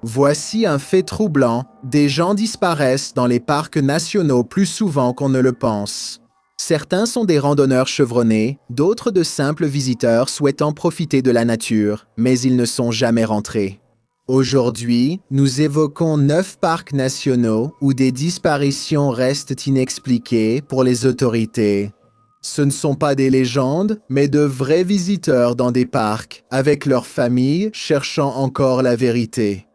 Voici un fait troublant, des gens disparaissent dans les parcs nationaux plus souvent qu'on ne le pense. Certains sont des randonneurs chevronnés, d'autres de simples visiteurs souhaitant profiter de la nature, mais ils ne sont jamais rentrés. Aujourd'hui, nous évoquons 9 parcs nationaux où des disparitions restent inexpliquées pour les autorités. Ce ne sont pas des légendes, mais de vrais visiteurs dans des parcs, avec leurs familles cherchant encore la vérité.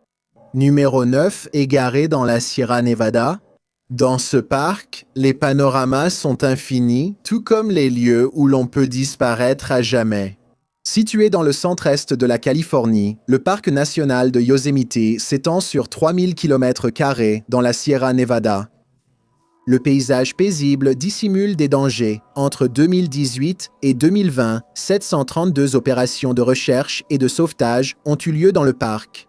Numéro 9, égaré dans la Sierra Nevada. Dans ce parc, les panoramas sont infinis, tout comme les lieux où l'on peut disparaître à jamais. Situé dans le centre-est de la Californie, le parc national de Yosemite s'étend sur 3000 km² dans la Sierra Nevada. Le paysage paisible dissimule des dangers. Entre 2018 et 2020, 732 opérations de recherche et de sauvetage ont eu lieu dans le parc.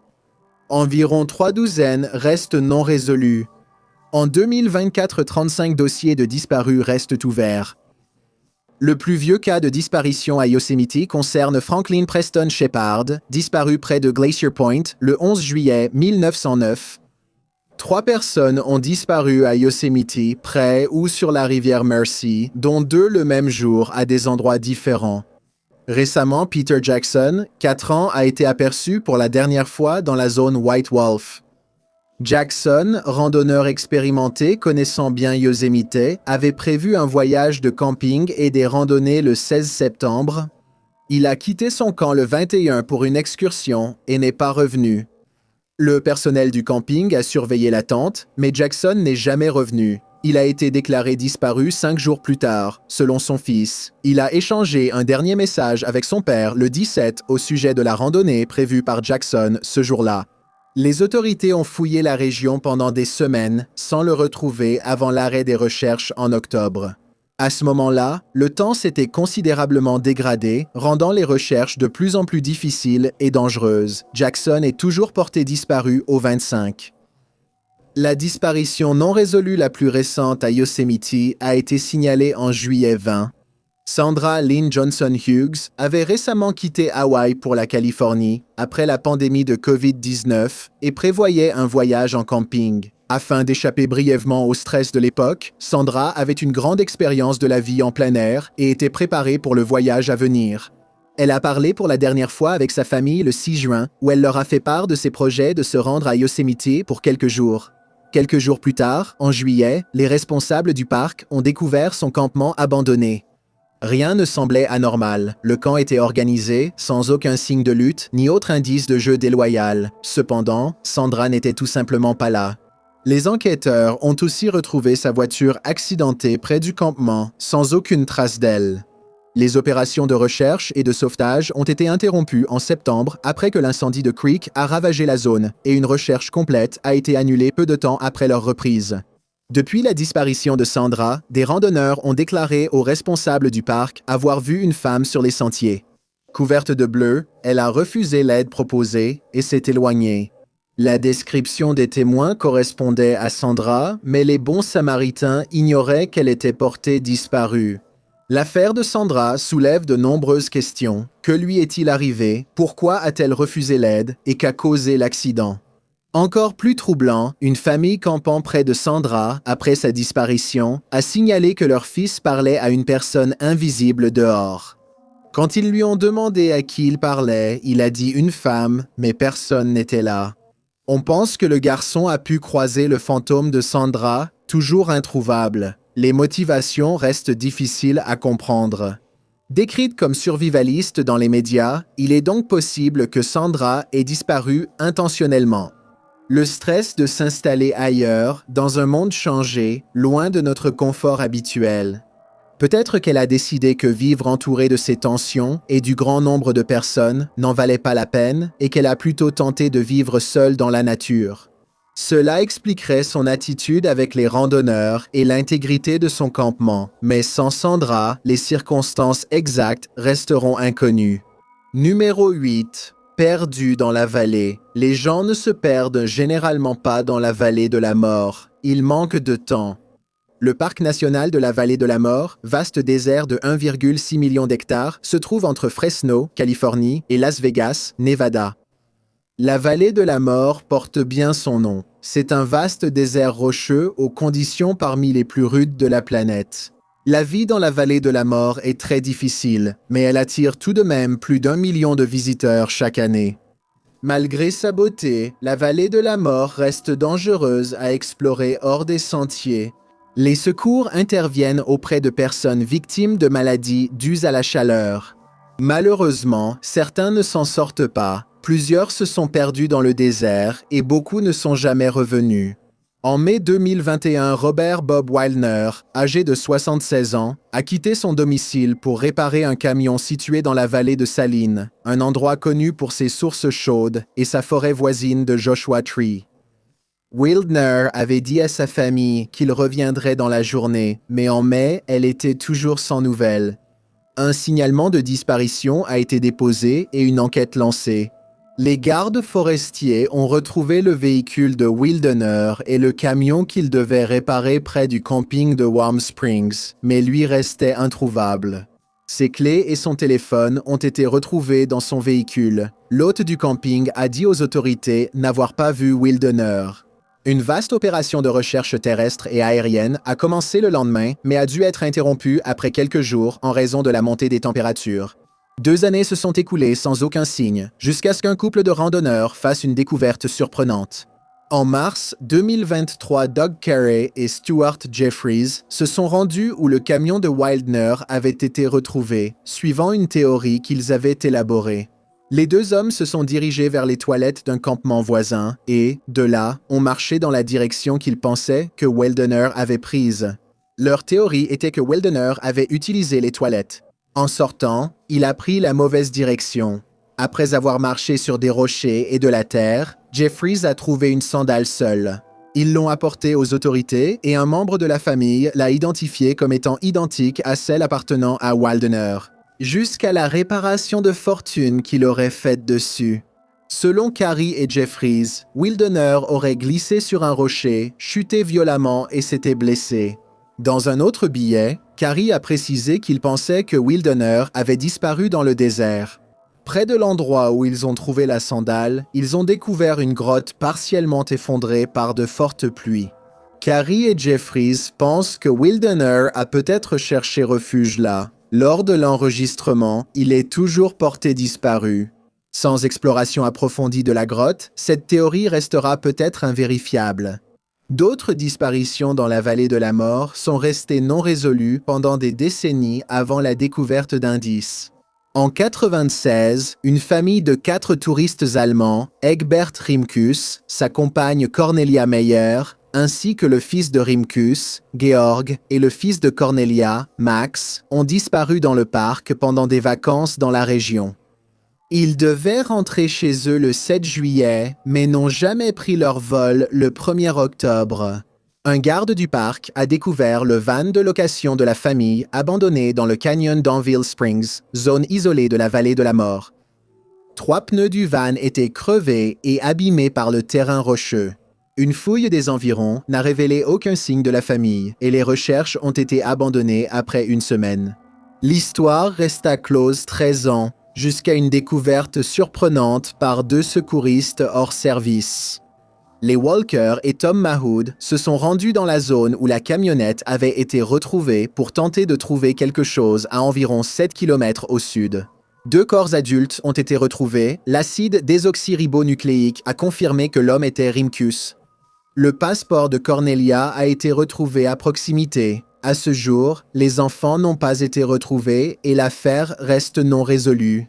Environ 3 douzaines restent non résolues. En 2024, 35 dossiers de disparus restent ouverts. Le plus vieux cas de disparition à Yosemite concerne Franklin Preston Shepard, disparu près de Glacier Point le 11 juillet 1909. 3 personnes ont disparu à Yosemite, près ou sur la rivière Mercy, dont 2 le même jour à des endroits différents. Récemment, Peter Jackson, 4 ans, a été aperçu pour la dernière fois dans la zone White Wolf. Jackson, randonneur expérimenté connaissant bien Yosemite, avait prévu un voyage de camping et des randonnées le 16 septembre. Il a quitté son camp le 21 pour une excursion et n'est pas revenu. Le personnel du camping a surveillé la tente, mais Jackson n'est jamais revenu. Il a été déclaré disparu 5 jours plus tard, selon son fils. Il a échangé un dernier message avec son père le 17 au sujet de la randonnée prévue par Jackson ce jour-là. Les autorités ont fouillé la région pendant des semaines sans le retrouver avant l'arrêt des recherches en octobre. À ce moment-là, le temps s'était considérablement dégradé, rendant les recherches de plus en plus difficiles et dangereuses. Jackson est toujours porté disparu au 25. La disparition non résolue la plus récente à Yosemite a été signalée en juillet 20. Sandra Lynn Johnson Hughes avait récemment quitté Hawaï pour la Californie après la pandémie de COVID-19 et prévoyait un voyage en camping. Afin d'échapper brièvement au stress de l'époque, Sandra avait une grande expérience de la vie en plein air et était préparée pour le voyage à venir. Elle a parlé pour la dernière fois avec sa famille le 6 juin, où elle leur a fait part de ses projets de se rendre à Yosemite pour quelques jours. Quelques jours plus tard, en juillet, les responsables du parc ont découvert son campement abandonné. Rien ne semblait anormal. Le camp était organisé, sans aucun signe de lutte, ni autre indice de jeu déloyal. Cependant, Sandra n'était tout simplement pas là. Les enquêteurs ont aussi retrouvé sa voiture accidentée près du campement, sans aucune trace d'elle. Les opérations de recherche et de sauvetage ont été interrompues en septembre après que l'incendie de Creek a ravagé la zone et une recherche complète a été annulée peu de temps après leur reprise. Depuis la disparition de Sandra, des randonneurs ont déclaré aux responsables du parc avoir vu une femme sur les sentiers. Couverte de bleu, elle a refusé l'aide proposée et s'est éloignée. La description des témoins correspondait à Sandra, mais les bons samaritains ignoraient qu'elle était portée disparue. L'affaire de Sandra soulève de nombreuses questions. Que lui est-il arrivé? Pourquoi a-t-elle refusé l'aide? Et qu'a causé l'accident? Encore plus troublant, une famille campant près de Sandra, après sa disparition, a signalé que leur fils parlait à une personne invisible dehors. Quand ils lui ont demandé à qui il parlait, il a dit une femme, mais personne n'était là. On pense que le garçon a pu croiser le fantôme de Sandra, toujours introuvable. Les motivations restent difficiles à comprendre. Décrite comme survivaliste dans les médias, il est donc possible que Sandra ait disparu intentionnellement. Le stress de s'installer ailleurs, dans un monde changé, loin de notre confort habituel. Peut-être qu'elle a décidé que vivre entourée de ces tensions et du grand nombre de personnes n'en valait pas la peine et qu'elle a plutôt tenté de vivre seule dans la nature. Cela expliquerait son attitude avec les randonneurs et l'intégrité de son campement, mais sans Sandra, les circonstances exactes resteront inconnues. Numéro 8. Perdu dans la vallée. Les gens ne se perdent généralement pas dans la vallée de la mort. Il manque de temps. Le parc national de la vallée de la mort, vaste désert de 1,6 million d'hectares, se trouve entre Fresno, Californie, et Las Vegas, Nevada. La vallée de la mort porte bien son nom. C'est un vaste désert rocheux aux conditions parmi les plus rudes de la planète. La vie dans la vallée de la mort est très difficile, mais elle attire tout de même plus d'1 million de visiteurs chaque année. Malgré sa beauté, la vallée de la mort reste dangereuse à explorer hors des sentiers. Les secours interviennent auprès de personnes victimes de maladies dues à la chaleur. Malheureusement, certains ne s'en sortent pas. Plusieurs se sont perdus dans le désert et beaucoup ne sont jamais revenus. En mai 2021, Robert Bob Wildner, âgé de 76 ans, a quitté son domicile pour réparer un camion situé dans la vallée de Saline, un endroit connu pour ses sources chaudes et sa forêt voisine de Joshua Tree. Wildner avait dit à sa famille qu'il reviendrait dans la journée, mais en mai, elle était toujours sans nouvelles. Un signalement de disparition a été déposé et une enquête lancée. Les gardes forestiers ont retrouvé le véhicule de Wildner et le camion qu'il devait réparer près du camping de Warm Springs, mais lui restait introuvable. Ses clés et son téléphone ont été retrouvés dans son véhicule. L'hôte du camping a dit aux autorités n'avoir pas vu Wildner. Une vaste opération de recherche terrestre et aérienne a commencé le lendemain, mais a dû être interrompue après quelques jours en raison de la montée des températures. 2 années se sont écoulées sans aucun signe, jusqu'à ce qu'un couple de randonneurs fasse une découverte surprenante. En mars 2023, Doug Carey et Stuart Jeffries se sont rendus où le camion de Wildner avait été retrouvé, suivant une théorie qu'ils avaient élaborée. Les 2 hommes se sont dirigés vers les toilettes d'un campement voisin et, de là, ont marché dans la direction qu'ils pensaient que Wildner avait prise. Leur théorie était que Wildner avait utilisé les toilettes. En sortant, il a pris la mauvaise direction. Après avoir marché sur des rochers et de la terre, Jeffries a trouvé une sandale seule. Ils l'ont apportée aux autorités et un membre de la famille l'a identifiée comme étant identique à celle appartenant à Wildner, jusqu'à la réparation de fortune qu'il aurait faite dessus. Selon Carey et Jeffries, Wildner aurait glissé sur un rocher, chuté violemment et s'était blessé. Dans un autre billet, Carey a précisé qu'il pensait que Wildner avait disparu dans le désert. Près de l'endroit où ils ont trouvé la sandale, ils ont découvert une grotte partiellement effondrée par de fortes pluies. Carey et Jeffries pensent que Wildner a peut-être cherché refuge là. Lors de l'enregistrement, il est toujours porté disparu. Sans exploration approfondie de la grotte, cette théorie restera peut-être invérifiable. D'autres disparitions dans la vallée de la mort sont restées non résolues pendant des décennies avant la découverte d'indices. En 1996, une famille de 4 touristes allemands, Egbert Rimkus, sa compagne Cornelia Meyer, ainsi que le fils de Rimkus, Georg, et le fils de Cornelia, Max, ont disparu dans le parc pendant des vacances dans la région. Ils devaient rentrer chez eux le 7 juillet, mais n'ont jamais pris leur vol le 1er octobre. Un garde du parc a découvert le van de location de la famille abandonné dans le canyon d'Anvil Springs, zone isolée de la vallée de la mort. 3 pneus du van étaient crevés et abîmés par le terrain rocheux. Une fouille des environs n'a révélé aucun signe de la famille et les recherches ont été abandonnées après 1 semaine. L'histoire resta close 13 ans, jusqu'à une découverte surprenante par 2 secouristes hors service. Les Walker et Tom Mahood se sont rendus dans la zone où la camionnette avait été retrouvée pour tenter de trouver quelque chose à environ 7 km au sud. 2 corps adultes ont été retrouvés. L'acide désoxyribonucléique a confirmé que l'homme était Rimkus. Le passeport de Cornelia a été retrouvé à proximité. À ce jour, les enfants n'ont pas été retrouvés et l'affaire reste non résolue.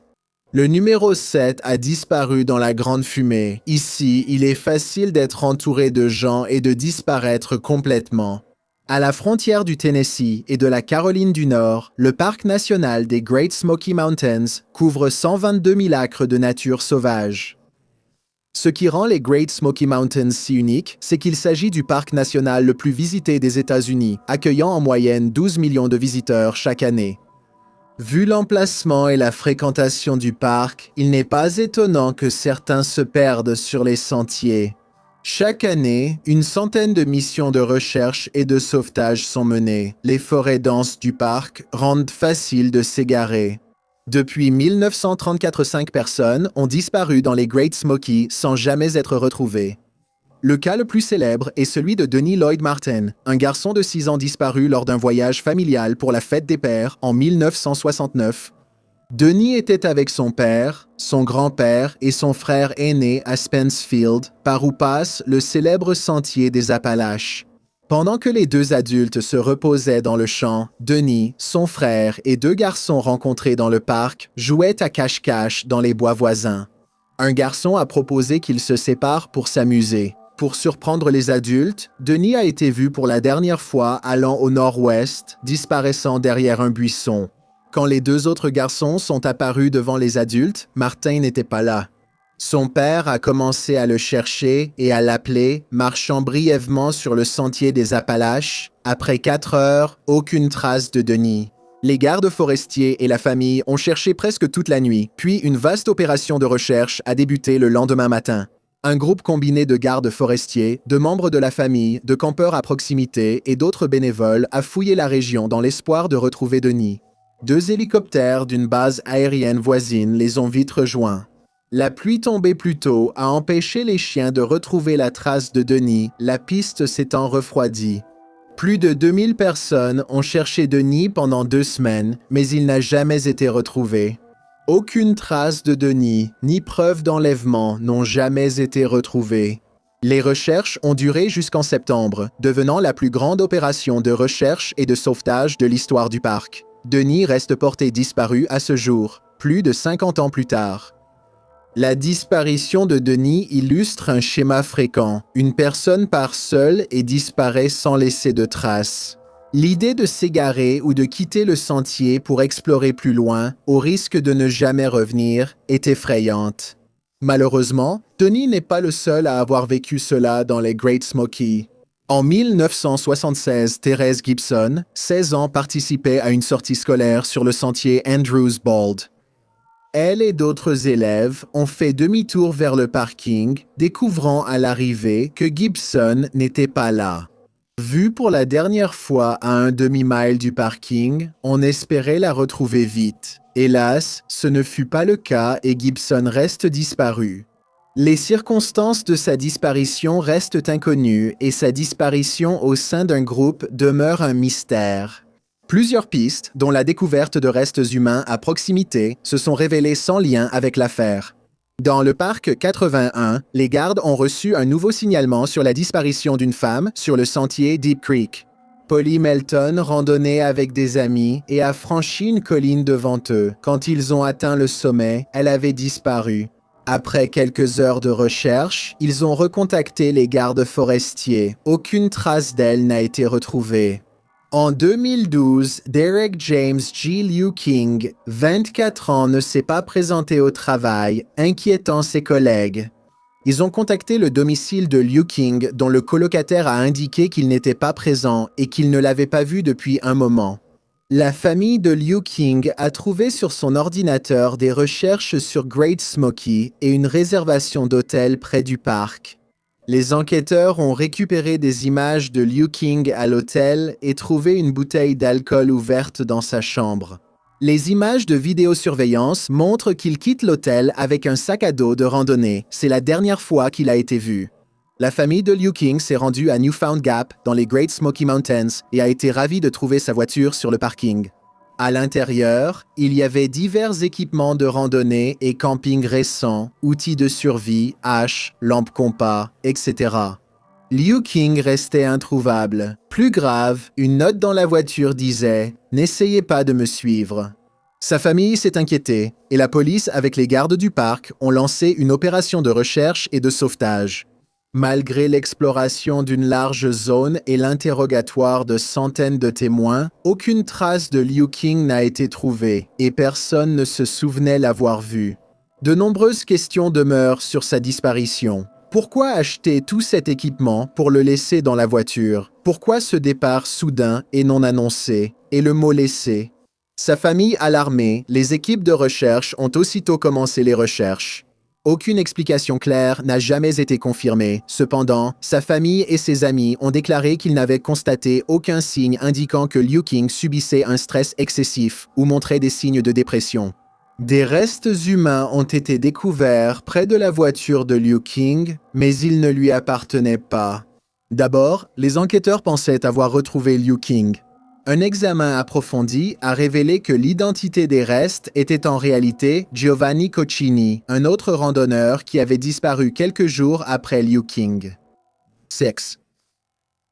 Le numéro 7 a disparu dans la grande fumée. Ici, il est facile d'être entouré de gens et de disparaître complètement. À la frontière du Tennessee et de la Caroline du Nord, le parc national des Great Smoky Mountains couvre 122 000 acres de nature sauvage. Ce qui rend les Great Smoky Mountains si uniques, c'est qu'il s'agit du parc national le plus visité des États-Unis, accueillant en moyenne 12 millions de visiteurs chaque année. Vu l'emplacement et la fréquentation du parc, il n'est pas étonnant que certains se perdent sur les sentiers. Chaque année, une centaine de missions de recherche et de sauvetage sont menées. Les forêts denses du parc rendent facile de s'égarer. Depuis 1934, 5 personnes ont disparu dans les Great Smoky sans jamais être retrouvées. Le cas le plus célèbre est celui de Denis Lloyd Martin, un garçon de 6 ans disparu lors d'un voyage familial pour la fête des pères en 1969. Denis était avec son père, son grand-père et son frère aîné à Spencefield, par où passe le célèbre sentier des Appalaches. Pendant que les 2 adultes se reposaient dans le champ, Denis, son frère et 2 garçons rencontrés dans le parc jouaient à cache-cache dans les bois voisins. Un garçon a proposé qu'ils se séparent pour s'amuser. Pour surprendre les adultes, Denis a été vu pour la dernière fois allant au nord-ouest, disparaissant derrière un buisson. Quand les 2 autres garçons sont apparus devant les adultes, Martin n'était pas là. Son père a commencé à le chercher et à l'appeler, marchant brièvement sur le sentier des Appalaches. Après 4 heures, aucune trace de Denis. Les gardes forestiers et la famille ont cherché presque toute la nuit, puis une vaste opération de recherche a débuté le lendemain matin. Un groupe combiné de gardes forestiers, de membres de la famille, de campeurs à proximité et d'autres bénévoles a fouillé la région dans l'espoir de retrouver Denis. 2 hélicoptères d'une base aérienne voisine les ont vite rejoints. La pluie tombée plus tôt a empêché les chiens de retrouver la trace de Denis, la piste s'étant refroidie. Plus de 2000 personnes ont cherché Denis pendant 2 semaines, mais il n'a jamais été retrouvé. Aucune trace de Denis, ni preuve d'enlèvement n'ont jamais été retrouvées. Les recherches ont duré jusqu'en septembre, devenant la plus grande opération de recherche et de sauvetage de l'histoire du parc. Denis reste porté disparu à ce jour, plus de 50 ans plus tard. La disparition de Denis illustre un schéma fréquent. Une personne part seule et disparaît sans laisser de traces. L'idée de s'égarer ou de quitter le sentier pour explorer plus loin, au risque de ne jamais revenir, est effrayante. Malheureusement, Denis n'est pas le seul à avoir vécu cela dans les Great Smoky. En 1976, Thérèse Gibson, 16 ans, participait à une sortie scolaire sur le sentier Andrews Bald. Elle et d'autres élèves ont fait demi-tour vers le parking, découvrant à l'arrivée que Gibson n'était pas là. Vue pour la dernière fois à un demi-mile du parking, on espérait la retrouver vite. Hélas, ce ne fut pas le cas et Gibson reste disparue. Les circonstances de sa disparition restent inconnues et sa disparition au sein d'un groupe demeure un mystère. Plusieurs pistes, dont la découverte de restes humains à proximité, se sont révélées sans lien avec l'affaire. Dans le parc 81, les gardes ont reçu un nouveau signalement sur la disparition d'une femme sur le sentier Deep Creek. Polly Melton randonnait avec des amis et a franchi une colline devant eux. Quand ils ont atteint le sommet, elle avait disparu. Après quelques heures de recherche, ils ont recontacté les gardes forestiers. Aucune trace d'elle n'a été retrouvée. En 2012, Derek James G. Liu King, 24 ans, ne s'est pas présenté au travail, inquiétant ses collègues. Ils ont contacté le domicile de Liu King, dont le colocataire a indiqué qu'il n'était pas présent et qu'il ne l'avait pas vu depuis un moment. La famille de Liu King a trouvé sur son ordinateur des recherches sur Great Smoky et une réservation d'hôtel près du parc. Les enquêteurs ont récupéré des images de Liu King à l'hôtel et trouvé une bouteille d'alcool ouverte dans sa chambre. Les images de vidéosurveillance montrent qu'il quitte l'hôtel avec un sac à dos de randonnée. C'est la dernière fois qu'il a été vu. La famille de Liu King s'est rendue à Newfound Gap, dans les Great Smoky Mountains, et a été ravie de trouver sa voiture sur le parking. À l'intérieur, il y avait divers équipements de randonnée et camping récents, outils de survie, haches, lampes compas, etc. Liu King restait introuvable. Plus grave, une note dans la voiture disait « N'essayez pas de me suivre ». Sa famille s'est inquiétée et la police avec les gardes du parc ont lancé une opération de recherche et de sauvetage. Malgré l'exploration d'une large zone et l'interrogatoire de centaines de témoins, aucune trace de Liu King n'a été trouvée et personne ne se souvenait l'avoir vu. De nombreuses questions demeurent sur sa disparition. Pourquoi acheter tout cet équipement pour le laisser dans la voiture? Pourquoi ce départ soudain et non annoncé? Et le mot « laisser ». Sa famille alarmée, les équipes de recherche ont aussitôt commencé les recherches. Aucune explication claire n'a jamais été confirmée. Cependant, sa famille et ses amis ont déclaré qu'ils n'avaient constaté aucun signe indiquant que Liu King subissait un stress excessif ou montrait des signes de dépression. Des restes humains ont été découverts près de la voiture de Liu King, mais ils ne lui appartenaient pas. D'abord, les enquêteurs pensaient avoir retrouvé Liu King. Un examen approfondi a révélé que l'identité des restes était en réalité Giovanni Coccini, un autre randonneur qui avait disparu quelques jours après Liu King. 6.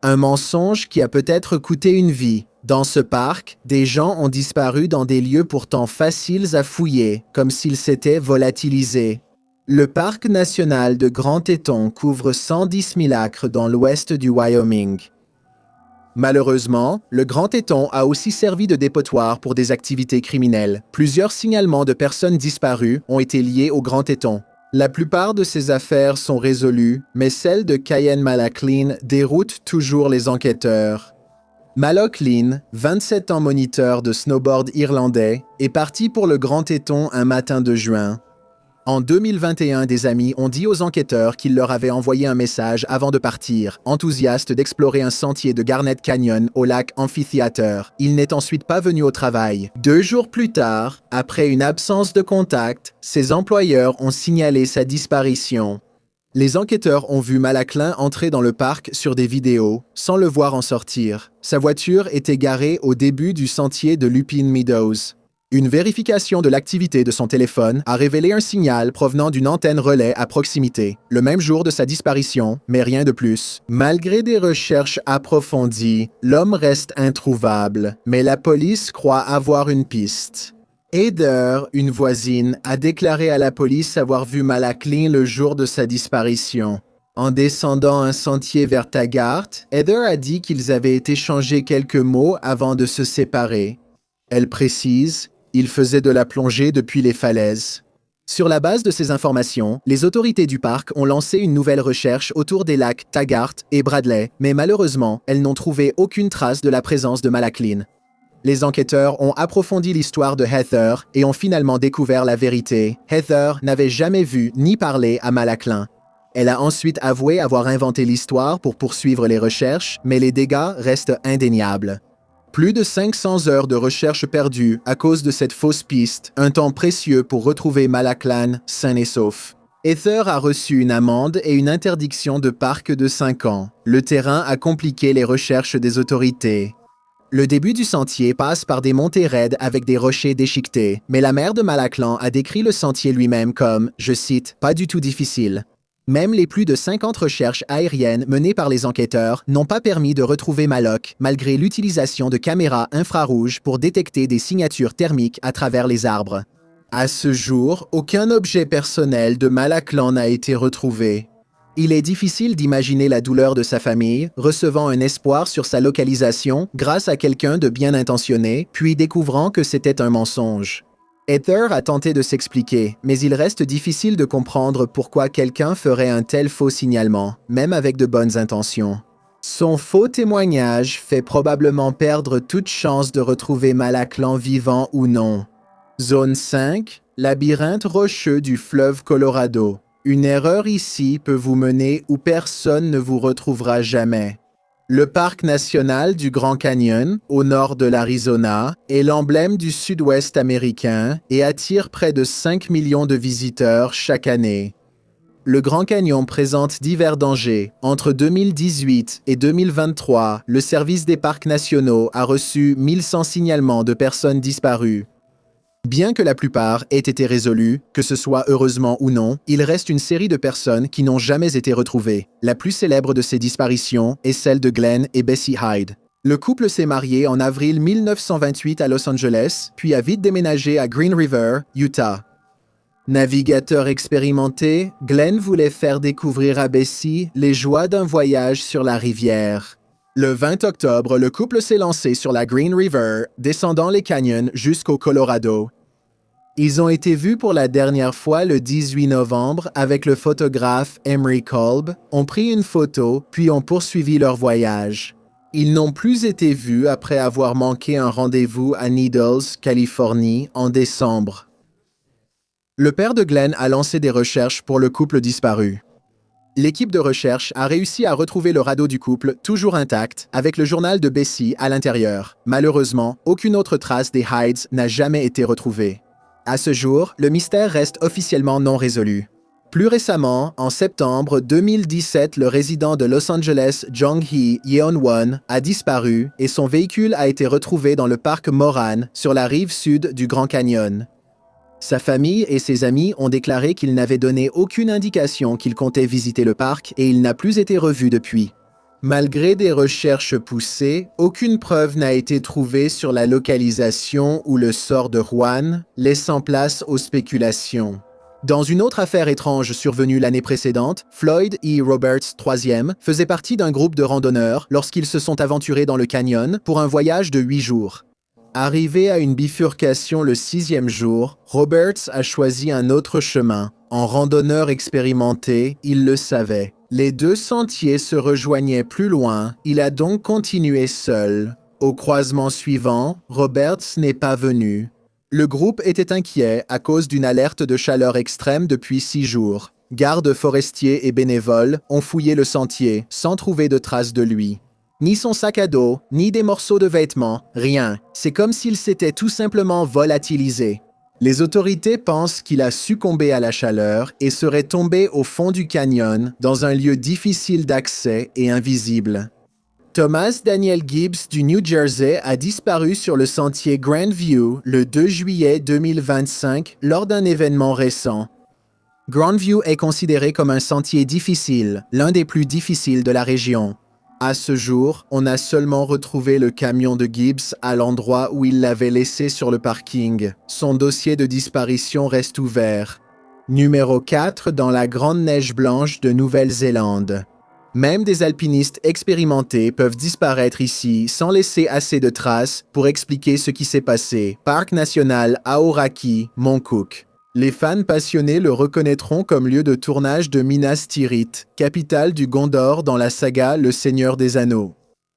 Un mensonge qui a peut-être coûté une vie. Dans ce parc, des gens ont disparu dans des lieux pourtant faciles à fouiller, comme s'ils s'étaient volatilisés. Le parc national de Grand Teton couvre 110 000 acres dans l'ouest du Wyoming. Malheureusement, le Grand Teton a aussi servi de dépotoir pour des activités criminelles. Plusieurs signalements de personnes disparues ont été liés au Grand Teton. La plupart de ces affaires sont résolues, mais celle de Cayenne Malachlin déroute toujours les enquêteurs. Malachlin, 27 ans moniteur de snowboard irlandais, est parti pour le Grand Teton un matin de juin. En 2021, des amis ont dit aux enquêteurs qu'ils leur avaient envoyé un message avant de partir, enthousiastes d'explorer un sentier de Garnet Canyon au lac Amphitheater. Il n'est ensuite pas venu au travail. 2 jours plus tard, après une absence de contact, ses employeurs ont signalé sa disparition. Les enquêteurs ont vu Malachlin entrer dans le parc sur des vidéos, sans le voir en sortir. Sa voiture était garée au début du sentier de Lupin Meadows. Une vérification de l'activité de son téléphone a révélé un signal provenant d'une antenne relais à proximité, le même jour de sa disparition, mais rien de plus. Malgré des recherches approfondies, l'homme reste introuvable, mais la police croit avoir une piste. Heather, une voisine, a déclaré à la police avoir vu Malachlin le jour de sa disparition. En descendant un sentier vers Taggart, Heather a dit qu'ils avaient échangé quelques mots avant de se séparer. Elle précise: il faisait de la plongée depuis les falaises. Sur la base de ces informations, les autorités du parc ont lancé une nouvelle recherche autour des lacs Taggart et Bradley, mais malheureusement, elles n'ont trouvé aucune trace de la présence de Malachlin. Les enquêteurs ont approfondi l'histoire de Heather et ont finalement découvert la vérité. Heather n'avait jamais vu ni parlé à Malachlin. Elle a ensuite avoué avoir inventé l'histoire pour poursuivre les recherches, mais les dégâts restent indéniables. Plus de 500 heures de recherche perdues à cause de cette fausse piste, un temps précieux pour retrouver Malachlin sain et sauf. Heather a reçu une amende et une interdiction de parc de 5 ans. Le terrain a compliqué les recherches des autorités. Le début du sentier passe par des montées raides avec des rochers déchiquetés, mais la maire de Malachlin a décrit le sentier lui-même comme, je cite, « pas du tout difficile ». Même les plus de 50 recherches aériennes menées par les enquêteurs n'ont pas permis de retrouver Maloc, malgré l'utilisation de caméras infrarouges pour détecter des signatures thermiques à travers les arbres. À ce jour, aucun objet personnel de Malachlin n'a été retrouvé. Il est difficile d'imaginer la douleur de sa famille, recevant un espoir sur sa localisation grâce à quelqu'un de bien intentionné, puis découvrant que c'était un mensonge. Heather a tenté de s'expliquer, mais il reste difficile de comprendre pourquoi quelqu'un ferait un tel faux signalement, même avec de bonnes intentions. Son faux témoignage fait probablement perdre toute chance de retrouver Malachlin vivant ou non. Zone 5, labyrinthe rocheux du fleuve Colorado. Une erreur ici peut vous mener où personne ne vous retrouvera jamais. Le parc national du Grand Canyon, au nord de l'Arizona, est l'emblème du sud-ouest américain et attire près de 5 millions de visiteurs chaque année. Le Grand Canyon présente divers dangers. Entre 2018 et 2023, le Service des parcs nationaux a reçu 1100 signalements de personnes disparues. Bien que la plupart aient été résolus, que ce soit heureusement ou non, il reste une série de personnes qui n'ont jamais été retrouvées. La plus célèbre de ces disparitions est celle de Glenn et Bessie Hyde. Le couple s'est marié en avril 1928 à Los Angeles, puis a vite déménagé à Green River, Utah. Navigateur expérimenté, Glenn voulait faire découvrir à Bessie les joies d'un voyage sur la rivière. Le 20 octobre, le couple s'est lancé sur la Green River, descendant les canyons jusqu'au Colorado. Ils ont été vus pour la dernière fois le 18 novembre avec le photographe Emery Kolb, ont pris une photo, puis ont poursuivi leur voyage. Ils n'ont plus été vus après avoir manqué un rendez-vous à Needles, Californie, en décembre. Le père de Glenn a lancé des recherches pour le couple disparu. L'équipe de recherche a réussi à retrouver le radeau du couple, toujours intact, avec le journal de Bessie à l'intérieur. Malheureusement, aucune autre trace des Hydes n'a jamais été retrouvée. À ce jour, le mystère reste officiellement non résolu. Plus récemment, en septembre 2017, le résident de Los Angeles, Jong-hee Yeon-won, a disparu et son véhicule a été retrouvé dans le parc Moran, sur la rive sud du Grand Canyon. Sa famille et ses amis ont déclaré qu'il n'avait donné aucune indication qu'il comptait visiter le parc et il n'a plus été revu depuis. Malgré des recherches poussées, aucune preuve n'a été trouvée sur la localisation ou le sort de Juan, laissant place aux spéculations. Dans une autre affaire étrange survenue l'année précédente, Floyd E. Roberts, III, faisait partie d'un groupe de randonneurs lorsqu'ils se sont aventurés dans le canyon pour un voyage de 8 jours. Arrivé à une bifurcation le 6e jour, Roberts a choisi un autre chemin. En randonneur expérimenté, il le savait. Les deux sentiers se rejoignaient plus loin, il a donc continué seul. Au croisement suivant, Roberts n'est pas venu. Le groupe était inquiet à cause d'une alerte de chaleur extrême depuis 6 jours. Gardes forestiers et bénévoles ont fouillé le sentier sans trouver de traces de lui. Ni son sac à dos, ni des morceaux de vêtements, rien. C'est comme s'il s'était tout simplement volatilisé. Les autorités pensent qu'il a succombé à la chaleur et serait tombé au fond du canyon, dans un lieu difficile d'accès et invisible. Thomas Daniel Gibbs du New Jersey a disparu sur le sentier Grandview le 2 juillet 2025 lors d'un événement récent. Grandview est considéré comme un sentier difficile, l'un des plus difficiles de la région. À ce jour, on a seulement retrouvé le camion de Gibbs à l'endroit où il l'avait laissé sur le parking. Son dossier de disparition reste ouvert. Numéro 4 dans la Grande Neige Blanche de Nouvelle-Zélande. Même des alpinistes expérimentés peuvent disparaître ici sans laisser assez de traces pour expliquer ce qui s'est passé. Parc national Aoraki, Mont Cook. Les fans passionnés le reconnaîtront comme lieu de tournage de Minas Tirith, capitale du Gondor dans la saga Le Seigneur des Anneaux.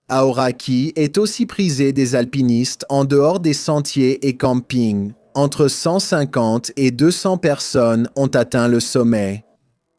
Aoraki est aussi prisé des alpinistes en dehors des sentiers et campings. Entre 150 et 200 personnes ont atteint le sommet.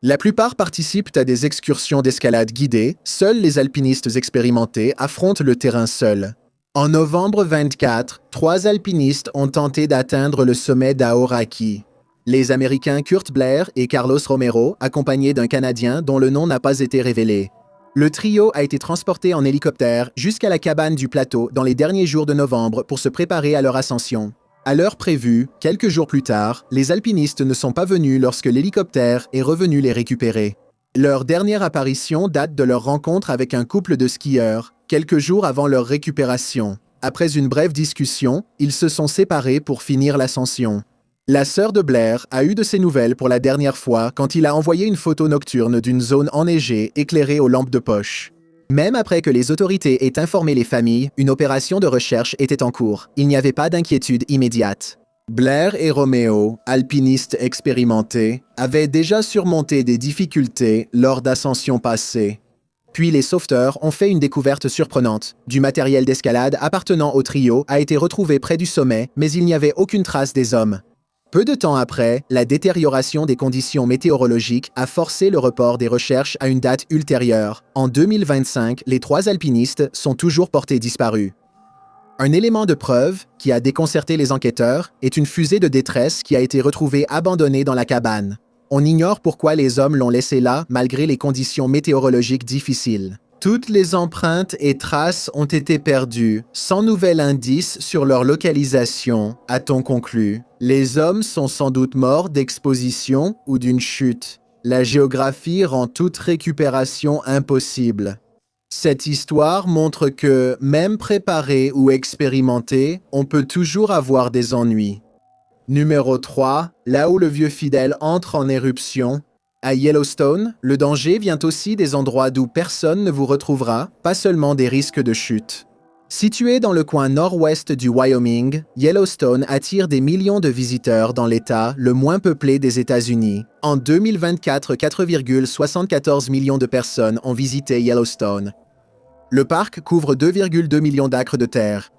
La plupart participent à des excursions d'escalade guidées, seuls les alpinistes expérimentés affrontent le terrain seuls. En novembre 24, 3 alpinistes ont tenté d'atteindre le sommet d'Aoraki. Les Américains Kurt Blair et Carlos Romero, accompagnés d'un Canadien dont le nom n'a pas été révélé. Le trio a été transporté en hélicoptère jusqu'à la cabane du plateau dans les derniers jours de novembre pour se préparer à leur ascension. À l'heure prévue, quelques jours plus tard, les alpinistes ne sont pas venus lorsque l'hélicoptère est revenu les récupérer. Leur dernière apparition date de leur rencontre avec un couple de skieurs, quelques jours avant leur récupération. Après une brève discussion, ils se sont séparés pour finir l'ascension. La sœur de Blair a eu de ses nouvelles pour la dernière fois quand il a envoyé une photo nocturne d'une zone enneigée éclairée aux lampes de poche. Même après que les autorités aient informé les familles, une opération de recherche était en cours. Il n'y avait pas d'inquiétude immédiate. Blair et Romeo, alpinistes expérimentés, avaient déjà surmonté des difficultés lors d'ascensions passées. Puis les sauveteurs ont fait une découverte surprenante. Du matériel d'escalade appartenant au trio a été retrouvé près du sommet, mais il n'y avait aucune trace des hommes. Peu de temps après, la détérioration des conditions météorologiques a forcé le report des recherches à une date ultérieure. En 2025, les 3 alpinistes sont toujours portés disparus. Un élément de preuve, qui a déconcerté les enquêteurs, est une fusée de détresse qui a été retrouvée abandonnée dans la cabane. On ignore pourquoi les hommes l'ont laissée là malgré les conditions météorologiques difficiles. Toutes les empreintes et traces ont été perdues, sans nouvel indice sur leur localisation, a-t-on conclu. Les hommes sont sans doute morts d'exposition ou d'une chute. La géographie rend toute récupération impossible. Cette histoire montre que, même préparé ou expérimenté, on peut toujours avoir des ennuis. Numéro 3, là où le vieux fidèle entre en éruption. À Yellowstone, le danger vient aussi des endroits d'où personne ne vous retrouvera, pas seulement des risques de chute. Situé dans le coin nord-ouest du Wyoming, Yellowstone attire des millions de visiteurs dans l'État le moins peuplé des États-Unis. En 2024, 4,74 millions de personnes ont visité Yellowstone. Le parc couvre 2,2 millions d'acres de terre.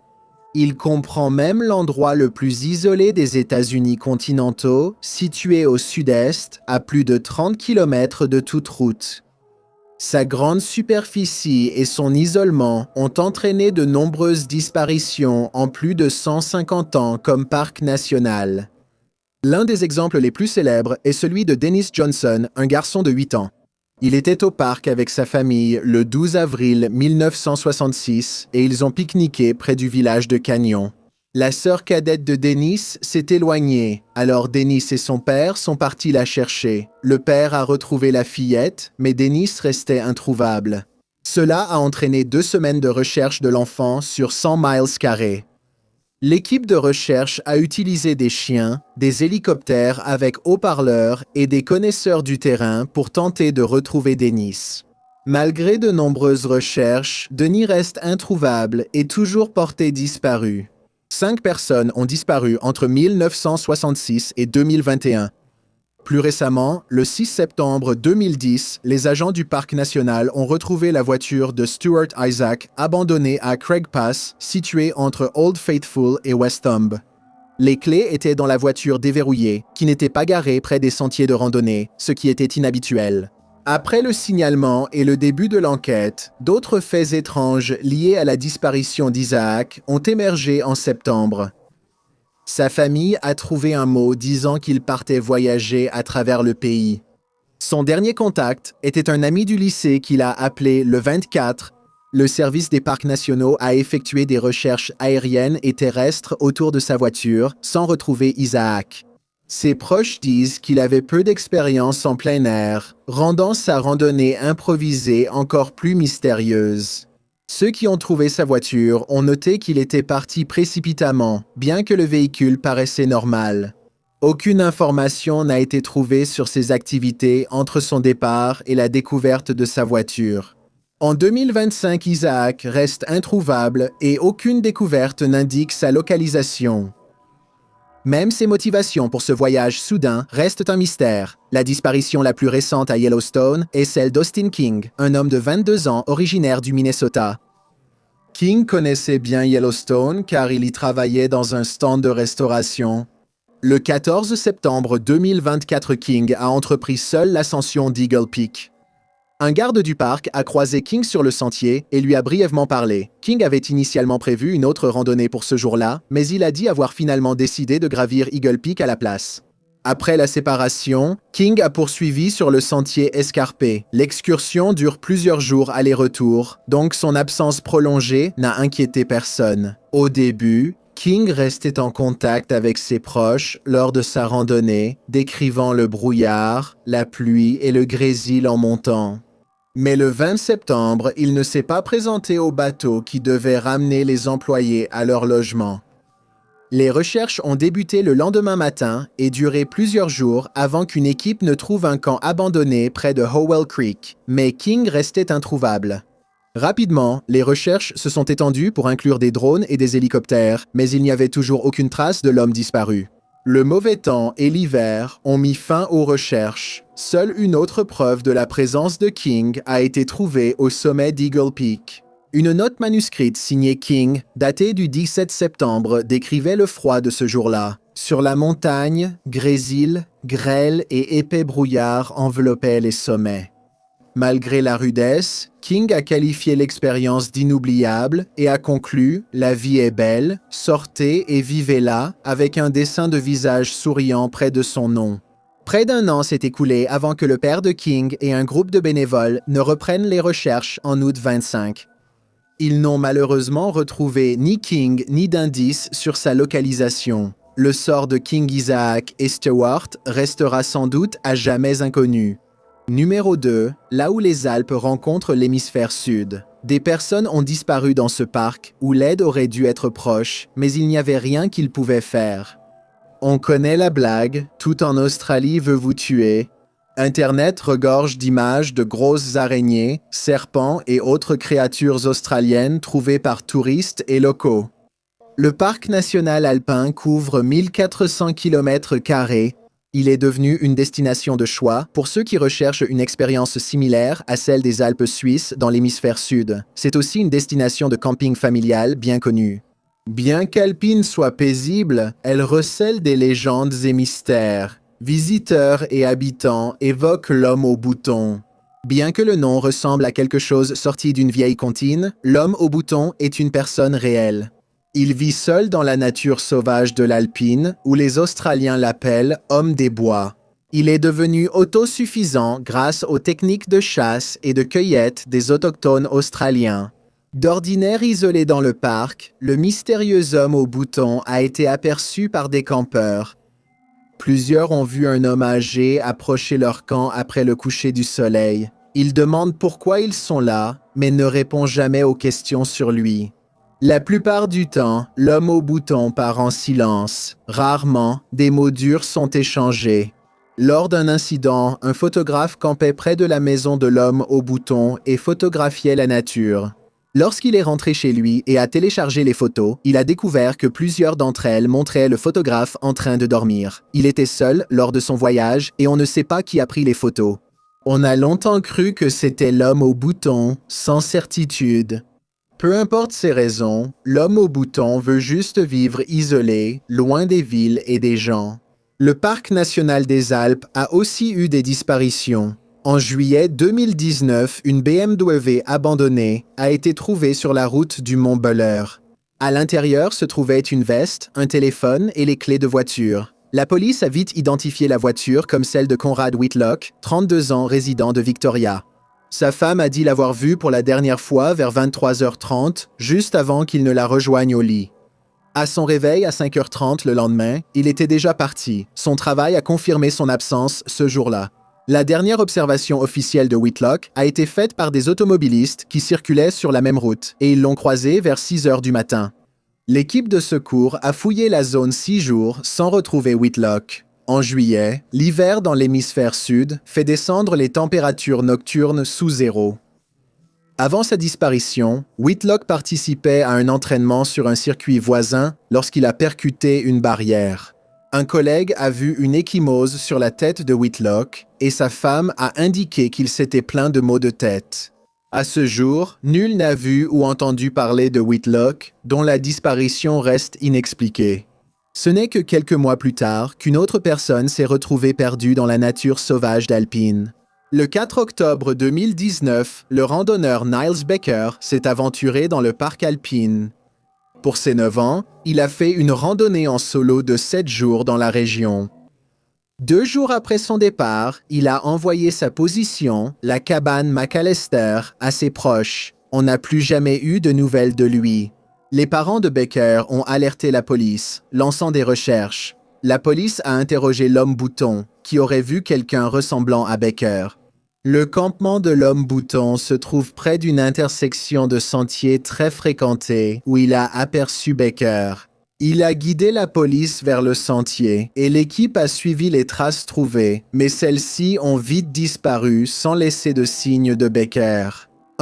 Il comprend même l'endroit le plus isolé des États-Unis continentaux, situé au sud-est, à plus de 30 km de toute route. Sa grande superficie et son isolement ont entraîné de nombreuses disparitions en plus de 150 ans comme parc national. L'un des exemples les plus célèbres est celui de Dennis Johnson, un garçon de 8 ans. Il était au parc avec sa famille le 12 avril 1966 et ils ont pique-niqué près du village de Canyon. La sœur cadette de Dennis s'est éloignée, alors Dennis et son père sont partis la chercher. Le père a retrouvé la fillette, mais Dennis restait introuvable. Cela a entraîné 2 semaines de recherche de l'enfant sur 100 miles carrés. L'équipe de recherche a utilisé des chiens, des hélicoptères avec haut-parleurs et des connaisseurs du terrain pour tenter de retrouver Dennis. Malgré de nombreuses recherches, Denis reste introuvable et toujours porté disparu. 5 personnes ont disparu entre 1966 et 2021. Plus récemment, le 6 septembre 2010, les agents du Parc national ont retrouvé la voiture de Stuart Isaac abandonnée à Craig Pass, située entre Old Faithful et Westhumb. Les clés étaient dans la voiture déverrouillée, qui n'était pas garée près des sentiers de randonnée, ce qui était inhabituel. Après le signalement et le début de l'enquête, d'autres faits étranges liés à la disparition d'Isaac ont émergé en septembre. Sa famille a trouvé un mot disant qu'il partait voyager à travers le pays. Son dernier contact était un ami du lycée qu'il a appelé le 24. Le service des parcs nationaux a effectué des recherches aériennes et terrestres autour de sa voiture sans retrouver Isaac. Ses proches disent qu'il avait peu d'expérience en plein air, rendant sa randonnée improvisée encore plus mystérieuse. Ceux qui ont trouvé sa voiture ont noté qu'il était parti précipitamment, bien que le véhicule paraissait normal. Aucune information n'a été trouvée sur ses activités entre son départ et la découverte de sa voiture. En 2025, Isaac reste introuvable et aucune découverte n'indique sa localisation. Même ses motivations pour ce voyage soudain restent un mystère. La disparition la plus récente à Yellowstone est celle d'Austin King, un homme de 22 ans originaire du Minnesota. King connaissait bien Yellowstone car il y travaillait dans un stand de restauration. Le 14 septembre 2024, King a entrepris seul l'ascension d'Eagle Peak. Un garde du parc a croisé King sur le sentier et lui a brièvement parlé. King avait initialement prévu une autre randonnée pour ce jour-là, mais il a dit avoir finalement décidé de gravir Eagle Peak à la place. Après la séparation, King a poursuivi sur le sentier escarpé. L'excursion dure plusieurs jours aller-retour, donc son absence prolongée n'a inquiété personne. Au début, King restait en contact avec ses proches lors de sa randonnée, décrivant le brouillard, la pluie et le grésil en montant. Mais le 20 septembre, il ne s'est pas présenté au bateau qui devait ramener les employés à leur logement. Les recherches ont débuté le lendemain matin et duré plusieurs jours avant qu'une équipe ne trouve un camp abandonné près de Howell Creek, mais King restait introuvable. Rapidement, les recherches se sont étendues pour inclure des drones et des hélicoptères, mais il n'y avait toujours aucune trace de l'homme disparu. Le mauvais temps et l'hiver ont mis fin aux recherches. Seule une autre preuve de la présence de King a été trouvée au sommet d'Eagle Peak. Une note manuscrite signée King, datée du 17 septembre, décrivait le froid de ce jour-là. Sur la montagne, grésil, grêle et épais brouillard enveloppaient les sommets. Malgré la rudesse, King a qualifié l'expérience d'inoubliable et a conclu « La vie est belle, sortez et vivez-la » avec un dessin de visage souriant près de son nom. Près d'un an s'est écoulé avant que le père de King et un groupe de bénévoles ne reprennent les recherches en août 25. Ils n'ont malheureusement retrouvé ni King ni d'indices sur sa localisation. Le sort de King Isaac et Stewart restera sans doute à jamais inconnu. Numéro 2, là où les Alpes rencontrent l'hémisphère sud. Des personnes ont disparu dans ce parc où l'aide aurait dû être proche, mais il n'y avait rien qu'ils pouvaient faire. On connaît la blague, tout en Australie veut vous tuer. Internet regorge d'images de grosses araignées, serpents et autres créatures australiennes trouvées par touristes et locaux. Le parc national alpin couvre 1400 km². Il est devenu une destination de choix pour ceux qui recherchent une expérience similaire à celle des Alpes suisses dans l'hémisphère sud. C'est aussi une destination de camping familial bien connue. Bien qu'Alpine soit paisible, elle recèle des légendes et mystères. Visiteurs et habitants évoquent l'homme au bouton. Bien que le nom ressemble à quelque chose sorti d'une vieille comptine, l'homme au bouton est une personne réelle. Il vit seul dans la nature sauvage de l'Alpine, où les Australiens l'appellent « homme des bois ». Il est devenu autosuffisant grâce aux techniques de chasse et de cueillette des autochtones australiens. D'ordinaire isolé dans le parc, le mystérieux homme au bouton a été aperçu par des campeurs. Plusieurs ont vu un homme âgé approcher leur camp après le coucher du soleil. Ils demandent pourquoi ils sont là, mais ne répondent jamais aux questions sur lui. La plupart du temps, l'homme au bouton part en silence. Rarement, des mots durs sont échangés. Lors d'un incident, un photographe campait près de la maison de l'homme au bouton et photographiait la nature. Lorsqu'il est rentré chez lui et a téléchargé les photos, il a découvert que plusieurs d'entre elles montraient le photographe en train de dormir. Il était seul lors de son voyage et on ne sait pas qui a pris les photos. On a longtemps cru que c'était l'homme au bouton, sans certitude. Peu importe ses raisons, l'homme au bouton veut juste vivre isolé, loin des villes et des gens. Le Parc national des Alpes a aussi eu des disparitions. En juillet 2019, une BMW abandonnée a été trouvée sur la route du Mont Buller. À l'intérieur se trouvaient une veste, un téléphone et les clés de voiture. La police a vite identifié la voiture comme celle de Conrad Whitlock, 32 ans, résident de Victoria. Sa femme a dit l'avoir vue pour la dernière fois vers 23h30, juste avant qu'il ne la rejoigne au lit. À son réveil à 5h30 le lendemain, il était déjà parti. Son travail a confirmé son absence ce jour-là. La dernière observation officielle de Whitlock a été faite par des automobilistes qui circulaient sur la même route et ils l'ont croisé vers 6h du matin. L'équipe de secours a fouillé la zone 6 jours sans retrouver Whitlock. En juillet, l'hiver dans l'hémisphère sud fait descendre les températures nocturnes sous zéro. Avant sa disparition, Whitlock participait à un entraînement sur un circuit voisin lorsqu'il a percuté une barrière. Un collègue a vu une ecchymose sur la tête de Whitlock et sa femme a indiqué qu'il s'était plaint de maux de tête. À ce jour, nul n'a vu ou entendu parler de Whitlock, dont la disparition reste inexpliquée. Ce n'est que quelques mois plus tard qu'une autre personne s'est retrouvée perdue dans la nature sauvage d'Alpine. Le 4 octobre 2019, le randonneur Niles Baker s'est aventuré dans le parc alpine. Pour ses 9 ans, il a fait une randonnée en solo de 7 jours dans la région. 2 jours après son départ, il a envoyé sa position, la cabane McAllister, à ses proches. On n'a plus jamais eu de nouvelles de lui. Les parents de Baker ont alerté la police, lançant des recherches. La police a interrogé l'homme bouton, qui aurait vu quelqu'un ressemblant à Baker. Le campement de l'homme bouton se trouve près d'une intersection de sentiers très fréquentée où il a aperçu Baker. Il a guidé la police vers le sentier et l'équipe a suivi les traces trouvées, mais celles-ci ont vite disparu sans laisser de signe de Baker.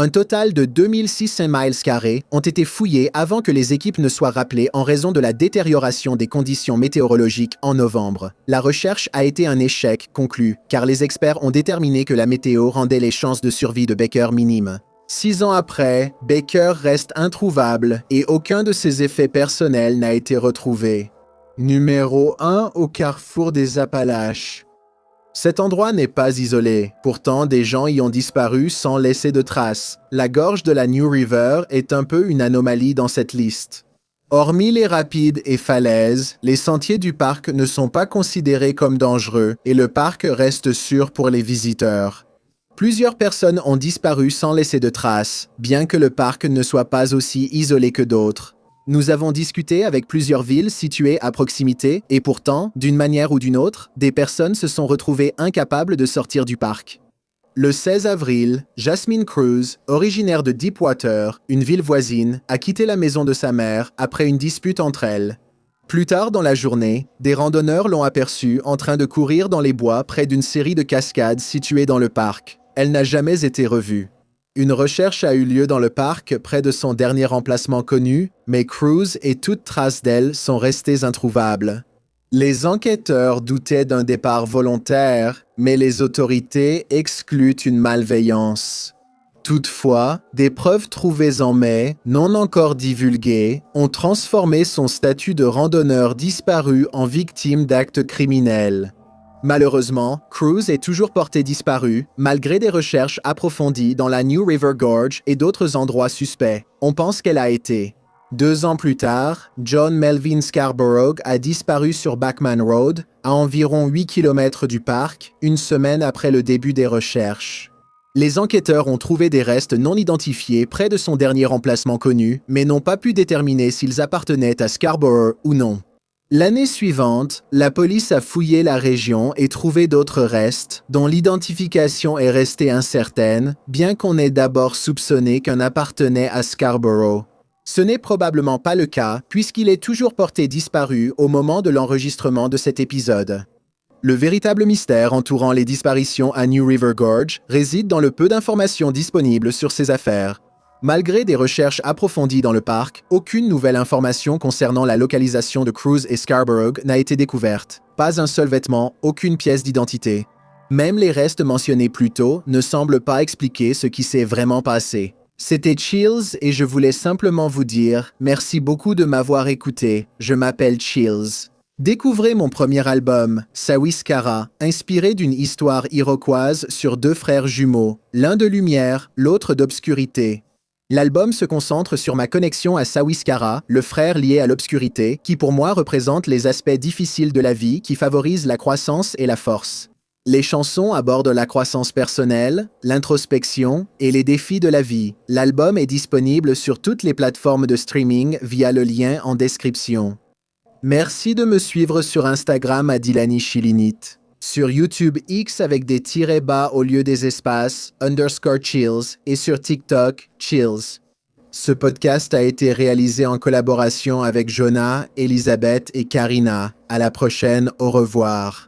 Un total de 2600 miles carrés ont été fouillés avant que les équipes ne soient rappelées en raison de la détérioration des conditions météorologiques en novembre. La recherche a été un échec conclu, car les experts ont déterminé que la météo rendait les chances de survie de Baker minimes. 6 ans après, Baker reste introuvable et aucun de ses effets personnels n'a été retrouvé. Numéro 1 au carrefour des Appalaches. Cet endroit n'est pas isolé. Pourtant, des gens y ont disparu sans laisser de traces. La gorge de la New River est un peu une anomalie dans cette liste. Hormis les rapides et falaises, les sentiers du parc ne sont pas considérés comme dangereux et le parc reste sûr pour les visiteurs. Plusieurs personnes ont disparu sans laisser de traces, bien que le parc ne soit pas aussi isolé que d'autres. Nous avons discuté avec plusieurs villes situées à proximité et pourtant, d'une manière ou d'une autre, des personnes se sont retrouvées incapables de sortir du parc. Le 16 avril, Jasmine Cruz, originaire de Deepwater, une ville voisine, a quitté la maison de sa mère après une dispute entre elles. Plus tard dans la journée, des randonneurs l'ont aperçue en train de courir dans les bois près d'une série de cascades situées dans le parc. Elle n'a jamais été revue. Une recherche a eu lieu dans le parc près de son dernier emplacement connu, mais Cruz et toute trace d'elle sont restées introuvables. Les enquêteurs doutaient d'un départ volontaire, mais les autorités excluent une malveillance. Toutefois, des preuves trouvées en mai, non encore divulguées, ont transformé son statut de randonneur disparu en victime d'actes criminels. Malheureusement, Cruz est toujours portée disparue, malgré des recherches approfondies dans la New River Gorge et d'autres endroits suspects. On pense qu'elle a été 2 ans plus tard, John Melvin Scarborough a disparu sur Bachman Road, à environ 8 km du parc, une semaine après le début des recherches. Les enquêteurs ont trouvé des restes non identifiés près de son dernier emplacement connu, mais n'ont pas pu déterminer s'ils appartenaient à Scarborough ou non. L'année suivante, la police a fouillé la région et trouvé d'autres restes, dont l'identification est restée incertaine, bien qu'on ait d'abord soupçonné qu'un appartenait à Scarborough. Ce n'est probablement pas le cas, puisqu'il est toujours porté disparu au moment de l'enregistrement de cet épisode. Le véritable mystère entourant les disparitions à New River Gorge réside dans le peu d'informations disponibles sur ces affaires. Malgré des recherches approfondies dans le parc, aucune nouvelle information concernant la localisation de Cruz et Scarborough n'a été découverte. Pas un seul vêtement, aucune pièce d'identité. Même les restes mentionnés plus tôt ne semblent pas expliquer ce qui s'est vraiment passé. C'était Chills et je voulais simplement vous dire merci beaucoup de m'avoir écouté. Je m'appelle Chills. Découvrez mon premier album, Sawiskara, inspiré d'une histoire iroquoise sur 2 frères jumeaux, l'un de lumière, l'autre d'obscurité. L'album se concentre sur ma connexion à Sawiskara, le frère lié à l'obscurité, qui pour moi représente les aspects difficiles de la vie qui favorisent la croissance et la force. Les chansons abordent la croissance personnelle, l'introspection et les défis de la vie. L'album est disponible sur toutes les plateformes de streaming via le lien en description. Merci de me suivre sur Instagram à Dilani Chilinit, sur YouTube X avec des tirets bas au lieu des espaces, _chills, et sur TikTok, chills. Ce podcast a été réalisé en collaboration avec Jonah, Elisabeth et Karina. À la prochaine, au revoir.